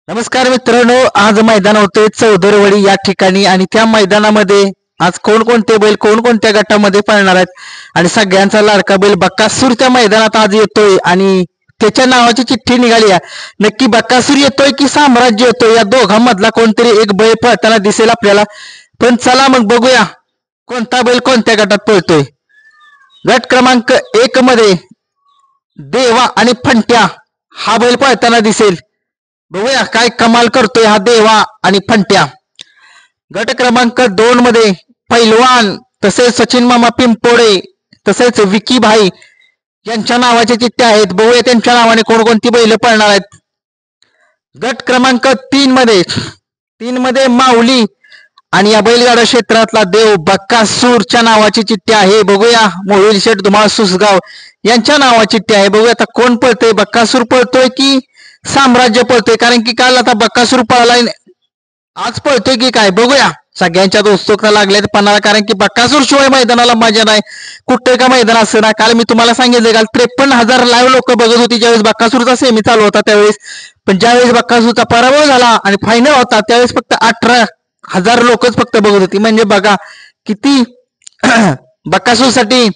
नमस्कार मित्रांनो, आज मैदान होते चौदरवाडी या ठिकाणी आणि त्या मैदानामध्ये आज कोणकोणते बैल कोणकोणत्या गटामध्ये पळणार आहेत आणि सगळ्यांचा लाडका बैल बक्कासूर त्या मैदानात आज येतोय आणि त्याच्या नावाची चिठ्ठी निघाली आहे. नक्की बक्कासूर येतोय की साम्राज्य येतोय या दोघांमधला कोणतरी एक बैल पळताना दिसेल आपल्याला. पण चला मग बघूया कोणता बैल कोणत्या गटात पळतोय. गट क्रमांक 1 मध्ये देवा आणि फंट्या हा बैल पळताना दिसेल. बघूया काय कमाल करतोय हा देवा आणि फंट्या. गट क्रमांक 2 मध्ये पैलवान तसेच सचिन मामा पिंपोडे तसेच विकी भाई यांच्या नावाच्या चिठ्ठ्या आहेत. बघूया त्यांच्या नावाने कोणकोणती बैल पळणार आहेत. गट क्रमांक 3 मध्ये माऊली आणि या बैलगाडा क्षेत्रातला देव बक्कासूरच्या नावाची चिठ्ठी आहे. बघूया मोहिल शेठ धुमाळ सुसगाव यांच्या नावाची चिठ्ठी आहे. बघूया आता कोण पळतोय, बक्कासूर पळतोय की साम्राज्य पळतोय. कारण की काल आता बक्कासूर पळालाय, आज पळतोय की काय बघूया. सगळ्यांच्या उत्सुकता लागल्यात पणाला, कारण की बक्कासूर शिवाय मैदानाला मजा नाही. कुठे का मैदान असं ना. काल मी तुम्हाला सांगितलं काल 53,000 लाईव्ह लोक बघत होती ज्यावेळेस बक्कासूरचा सेमी चालू होता त्यावेळेस. पण ज्यावेळेस बक्कासूरचा पराभव झाला आणि फायनल होता त्यावेळेस फक्त 18,000 लोकच फक्त बघत होती. म्हणजे बघा किती बक्कासूरसाठी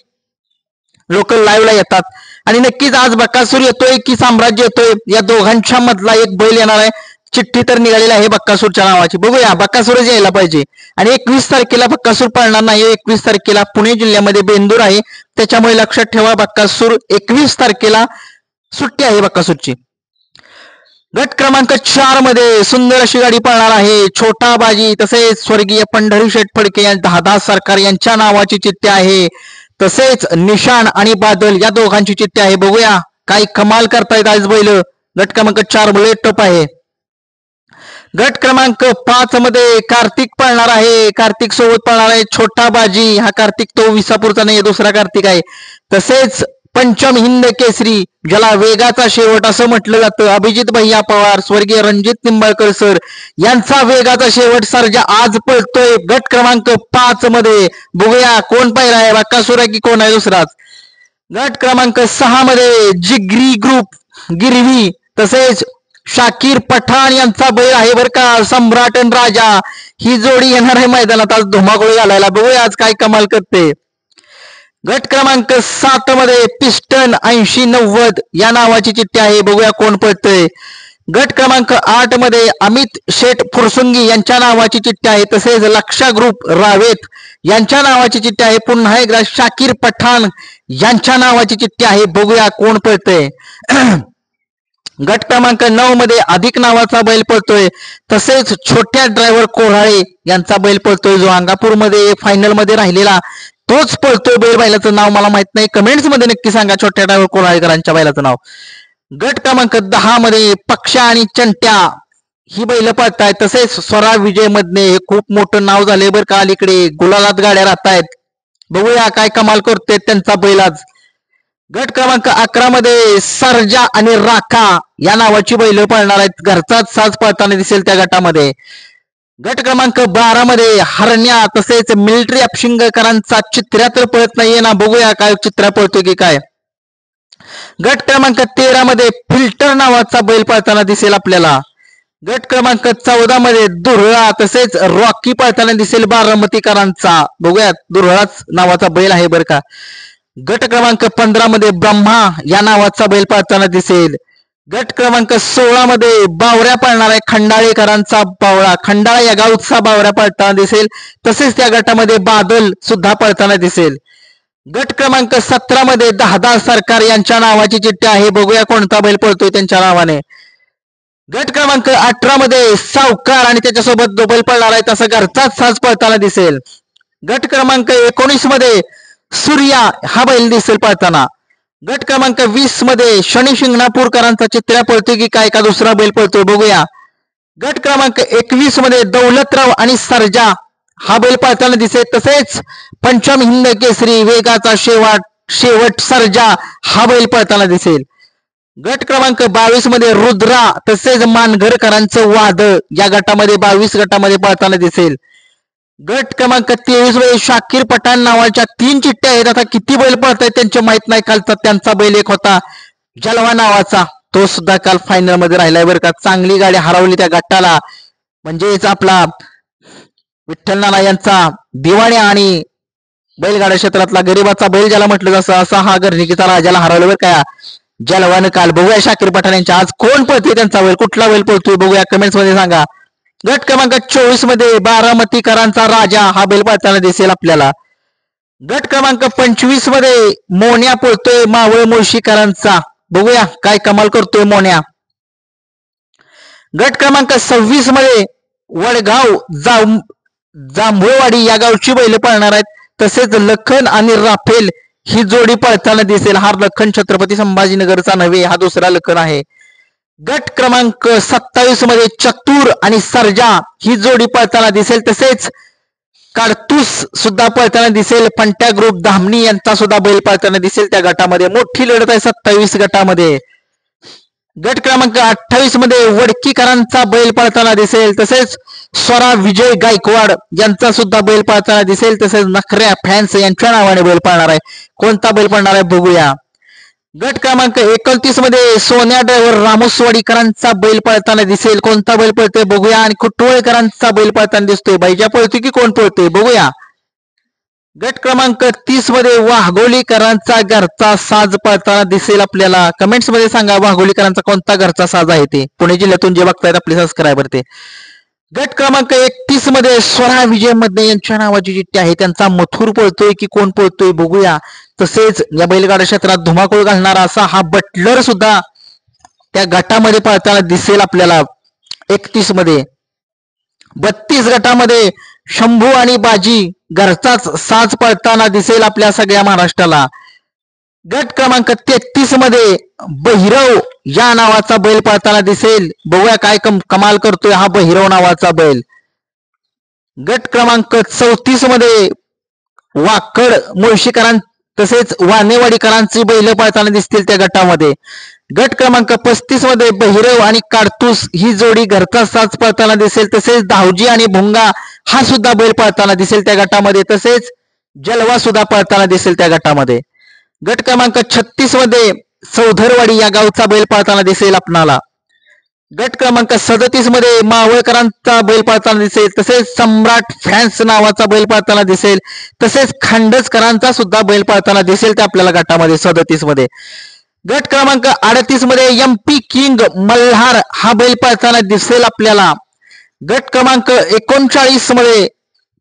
लोक लाईव्हला येतात. आणि नक्कीच आज बक्कासूर येतोय की साम्राज्य येतोय या दोघांच्या मधला एक बैल येणार आहे. चिठ्ठी तर निघालेली आहे बक्कासूरच्या नावाची. बघूया बक्कासूरच यायला पाहिजे. आणि 21 तारखेला बक्कासूर पळणार नाही. 21 तारखेला पुणे जिल्ह्यामध्ये बेंदूर आहे, त्याच्यामुळे लक्षात ठेवा बक्कासूर 21 तारखेला सुट्टी आहे बक्कासूरची. गट क्रमांक 4 मध्ये सुंदर अशी गाडी पळणार आहे. छोटा बाजी तसेच स्वर्गीय पंढरी शेठ फडके या दादा सरकार यांच्या नावाची चिठ्ठी आहे. तसेच निशाण आणि बादल या दोघांची चिठ्ठी आहे. बघूया काय कमाल करतायत आज बैल. गट क्रमांक 4 बुलेट टॉप आहे. गट क्रमांक 5 मध्ये कार्तिक पळणार आहे. कार्तिक सोबत पळणार आहे छोटा बाजी. हा कार्तिक तो विसापूरचा नाही, दुसरा कार्तिक आहे. तसेच पंचम हिंद केसरी ज्याला वेगाचा शेवट असं म्हटलं जातं, अभिजित भैया पवार स्वर्गीय रणजित निंबाळकर सर यांचा वेगाचा शेवट सर्जा आज पळतोय गट क्रमांक 5 मध्ये. बघूया कोण पाहिला आहे, बक्कासूर आहे की कोण आहे दुसराच. गट क्रमांक 6 मध्ये जिगरी ग्रुप गिरवी तसेच शाकीर पठाण यांचा बैल आहे बरं का. सम्राट आणि राजा ही जोडी येणार आहे मैदानात आज धुमाकूळ घालायला. बघूया आज काय कमाल करते. गट क्रमांक 7 मध्ये पिस्टन 80-90 या नावाची चिठ्ठी आहे. बघूया कोण पळतंय. गट क्रमांक 8 मध्ये अमित शेठ फुरसुंगी यांच्या नावाची चिठ्ठी आहे. तसेच लक्षा ग्रुप रावेत यांच्या नावाची चिठ्ठी आहे. पुन्हा एकदा शाकीर पठाण यांच्या नावाची चिठ्ठी आहे. बघूया कोण पळतंय. गट क्रमांक 9 मध्ये अधिक नावाचा बैल पळतोय. तसेच छोट्या ड्रायव्हर कोऱ्हाळे यांचा बैल पळतोय जो अंगापूरमध्ये फायनल मध्ये राहिलेला तोच पळतोय बैल. बैलाचं नाव मला माहित नाही, कमेंट्स मध्ये नक्की सांगा छोट्या ड्रायव्हर कोऱ्हाळेकरांच्या बैलाचं नाव. गट क्रमांक 10 मध्ये पक्षा आणि चंट्या ही बैल पळतायत. तसेच स्वरा विजय मधने हे खूप मोठं नाव झालंय बरं का. अलीकडे गुलालात गाड्या राहतायत. बघूया काय कमाल करतोय त्यांचा बैल आज. गट क्रमांक 11 मध्ये सर्जा आणि राखा या नावाची बैल पळणार आहेत. घरचाच साज पळताना दिसेल त्या गटामध्ये. गट क्रमांक 12 मध्ये हरण्या तसेच मिलिटरी अपशिंगकरांचा चित्र्या तर पळत नाहीये ना. बघूया काय चित्र्या पळतोय की काय. गट क्रमांक 13 मध्ये फिल्टर नावाचा बैल पळताना दिसेल आपल्याला. गट क्रमांक 14 मध्ये दुर्ळा तसेच रॉकी पळताना दिसेल बारामतीकरांचा. बघूया दुर्ळाच नावाचा बैल आहे बरं का. गट क्रमांक 15 मध्ये ब्रह्मा या नावाचा बैल पळताना दिसेल. गट क्रमांक 16 मध्ये बावऱ्या पळणार आहे खंडाळेकरांचा बावळा. खंडाळा या गावचा बावऱ्या पळताना दिसेल. तसेच त्या गटामध्ये बादल सुद्धा पळताना दिसेल. गट क्रमांक 17 मध्ये दादा सरकार यांच्या नावाची चिठ्ठी आहे. बघूया कोणता बैल पळतोय त्यांच्या नावाने. गट क्रमांक 18 मध्ये सावकार आणि त्याच्यासोबत जो बैल पळणार आहे तसा घरचाच साज पळताना दिसेल. गट क्रमांक 19 मध्ये सूर्या हा बैल दिसेल पळताना. गट क्रमांक 20 मध्ये शनी शिंगणापूरकरांचा चित्र्या पळतोय की काय का दुसरा बैल पळतोय बघूया. गट क्रमांक 21 मध्ये दौलतराव आणि सर्जा हा बैल पळताना दिसेल. तसेच पंचम हिंद केसरी वेगाचा शेवट सर्जा हा बैल पळताना दिसेल. गट क्रमांक 22 मध्ये रुद्रा तसेच मानघरकरांचं वादळ या गटामध्ये 22 गटामध्ये पळताना दिसेल. गट क्रमांक 23 मध्ये शाकीर पठाण नावाच्या 3 चिठ्ठ्या आहेत. आता किती बैल पळत आहेत त्यांचे माहित नाही. कालचा त्यांचा बैल एक होता जलवा नावाचा तो सुद्धा काल फायनल मध्ये राहिलाय बरं का. चांगली गाडी हरवली त्या गटाला, म्हणजेच आपला विठ्ठल नाना यांचा दिवाण्या आणि बैलगाडा क्षेत्रातला गरीबाचा बैल ज्याला म्हटलं जसं असा हा गर्णिकीचा राजाला हरवलं बरं का जलवान काल. बघूया शाकीर पठाण यांच्या आज कोण पळतोय, त्यांचा बैल कुठला बैल पळतोय बघूया, कमेंट्स मध्ये सांगा. गट क्रमांक 24 मध्ये बारामतीकरांचा राजा हा बैल पळताना दिसेल आपल्याला. गट क्रमांक 25 मध्ये मोन्या पळतोय मावळ मुळशीकरांचा, बघूया काय कमाल करतोय मोन्या. गट क्रमांक 26 मध्ये वडगाव जांभूळवाडी या गावची बैल पळणार आहेत. तसेच लखन आणि राफेल ही जोडी पळताना दिसेल. हा लखन छत्रपती संभाजीनगरचा नव्हे, हा दुसरा लखन आहे. गट क्रमांक 27 मध्ये चतुर आणि सर्जा ही जोडी पळताना दिसेल. तसेच काडतूस सुद्धा पळताना दिसेल. फंट्या ग्रुप धामणी यांचा सुद्धा बैल पळताना दिसेल त्या गटामध्ये. मोठी लढत आहे 27 गटामध्ये. गट क्रमांक 28 मध्ये वडकीकरांचा बैल पळताना दिसेल. तसेच स्वरा विजय गायकवाड यांचा सुद्धा बैल पळताना दिसेल. तसेच नखऱ्या फॅन्स यांच्या नावाने बैल पळणार आहे. कोणता बैल पळणार आहे बघूया. गट क्रमांक 29 मध्ये सोन्या ड्रायव्हर रामोसवाडीकरांचा बैल पळताना दिसेल. कोणता बैल पळतोय बघूया. आणि कुटवळकरांचा बैल पळताना दिसतोय. बैजा पळतोय की कोण पळतोय बघूया. गट क्रमांक 30 मध्ये वाघोलीकरांचा घरचा साज पळताना दिसेल आपल्याला. कमेंट्स मध्ये सांगा वाघोलीकरांचा कोणता घरचा साज आहे ते, पुणे जिल्ह्यातून जे बघतायत आपले सबस्क्रायबर ते. गट क्रमांक 31 मध्ये स्वरा विजय मध्ये यांच्या नावाची चिठ्ठी आहे, त्यांचा मथुर पळतोय की कोण पळतोय बघूया. तसेच या बैलगाडा क्षेत्रात धुमाकूळ घालणारा असा हा बटलर सुद्धा त्या गटामध्ये पळताना दिसेल आपल्याला 31 मध्ये. 32 गटामध्ये शंभू आणि बाजी घरचाच साज पळताना दिसेल आपल्या सगळ्या महाराष्ट्राला. गट क्रमांक 33 मध्ये बहिरव या नावाचा बैल पळताना दिसेल. बघूया काय कमाल करतोय हा बहिरव नावाचा बैल. गट क्रमांक 34 मध्ये वाकड मुळशीकरां तसेच वानेवाडीकरांची बैल पळताना दिसतील त्या गटामध्ये. गट क्रमांक 35 मध्ये बहिरव आणि काडतूस ही जोडी घरचा साज पळताना दिसेल. तसेच धावजी आणि भुंगा हा सुद्धा बैल पळताना दिसेल त्या गटामध्ये. तसेच जलवा सुद्धा पळताना दिसेल त्या गटामध्ये. गट क्रमांक 36 मध्ये सौधरवाडी या गावचा बैल पळताना दिसेल आपणाला. गट क्रमांक 37 मध्ये मावळकरांचा बैल पळताना दिसेल. तसेच सम्राट फॅन्स नावाचा बैल पळताना दिसेल. तसेच खांडसकरांचा सुद्धा बैल पळताना दिसेल त्या आपल्याला गटामध्ये 37 मध्ये. गट क्रमांक 38 मध्ये MP किंग मल्हार हा बैल पळताना दिसेल आपल्याला. गट क्रमांक 39 मध्ये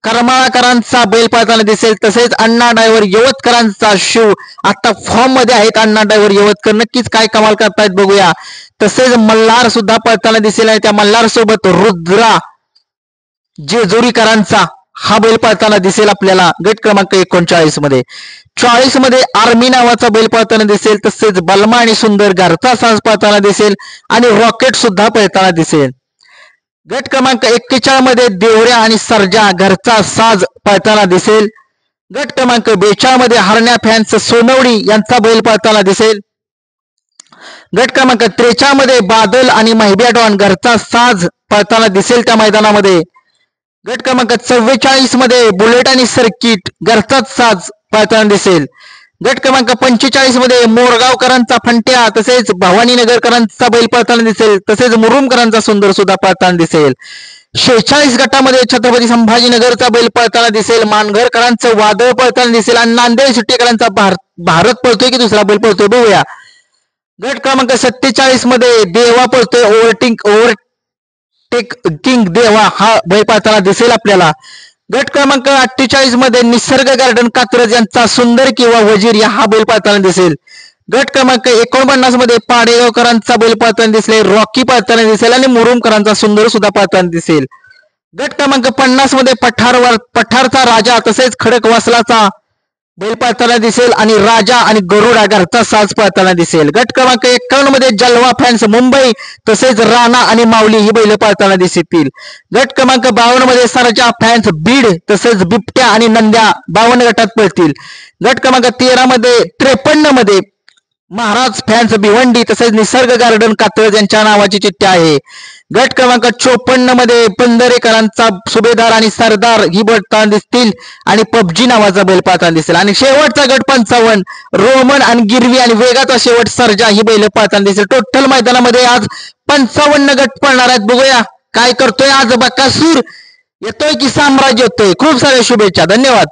करमाळकरांचा बैल पळताना दिसेल. तसेच अण्णा ड्रायव्हर यवतकरांचा शिव आता फॉर्म मध्ये आहेत. अण्णा ड्रायव्हर यवतकर नक्कीच काय कमाल करतायत बघूया. तसेच मल्हार सुद्धा पळताना दिसेल आणि त्या मल्हार सोबत रुद्रा जेजुरीकरांचा हा बैल पळताना दिसेल आपल्याला गट क्रमांक 39 मध्ये. 40 मध्ये आर्मी नावाचा बैल पळताना दिसेल. तसेच बलमा आणि सुंदर घरचा साज पळताना दिसेल आणि रॉकेट सुद्धा पळताना दिसेल. गट क्रमांक 41 मध्ये देवऱ्या आणि सर्जा घरचा साज पळताना दिसेल. गट क्रमांक 42 मध्ये हरण्या फॅन्स सोनवडी यांचा बैल पळताना दिसेल. गट क्रमांक 43 मध्ये बादल आणि महिब्या डॉन घरचा साज पळताना दिसेल त्या मैदानामध्ये. गट क्रमांक 44 मध्ये बुलेट आणि सर्किट घरचाच साज पळताना दिसेल. गट क्रमांक 45 मध्ये मोरगावकरांचा फंट्या तसेच भवानीनगरकरांचा बैल पळताना दिसेल. तसेच मुरुमकरांचा सुंदर सुद्धा पळताना दिसेल. 46 गटामध्ये छत्रपती संभाजीनगरचा बैल पळताना दिसेल. मानघरकरांचं वादळ पळताना दिसेल आणि नांदेड सिटीकरांचा भारत पळतोय की दुसरा बैल पळतोय बघूया. गट क्रमांक 47 मध्ये देवा पळतोय. ओव्हरटेक किंग देवा हा बैल पळताना दिसेल आपल्याला. गट क्रमांक 48 मध्ये निसर्ग गार्डन कात्रज यांचा सुंदर किंवा वजीर या हा बैल पळताना दिसेल. गट क्रमांक 49 मध्ये पाडेगावकरांचा बैल पळताना दिसेल. रॉकी पळताना दिसेल आणि मुरुमकरांचा सुंदर सुद्धा पळताना दिसेल. गट क्रमांक 50 मध्ये पठारचा राजा तसेच खडकवासलाचा बैल पळताना दिसेल आणि राजा आणि गरुडा घरचा साज पळताना दिसेल. गट क्रमांक 51 मध्ये जलवा फॅन्स मुंबई तसेच राणा आणि माऊली ही बैल पळताना दिसतील. गट क्रमांक 52 मध्ये सरजा फॅन्स बीड तसेच बिबट्या आणि नंद्या 52 गटात पळतील. गट क्रमांक 53 मध्ये महाराज फॅन्स भिवंडी तसेच निसर्ग गार्डन कात्रज यांच्या नावाची चिठ्ठी आहे. गट क्रमांक 54 मध्ये पंधरेकरांचा सुभेदार आणि सरदार ही पळताना दिसतील आणि पबजी नावाचा बैल पळताना दिसेल. आणि शेवटचा गट 55 रोमन आणि गिरवी आणि वेगाचा शेवट सर्जा ही बैल पळताना दिसेल. टोटल मैदानामध्ये आज 55 गट पळणार आहेत. बघूया काय करतोय आज बकासूर, येतोय की साम्राज्य येतोय. खूप साऱ्या शुभेच्छा, धन्यवाद.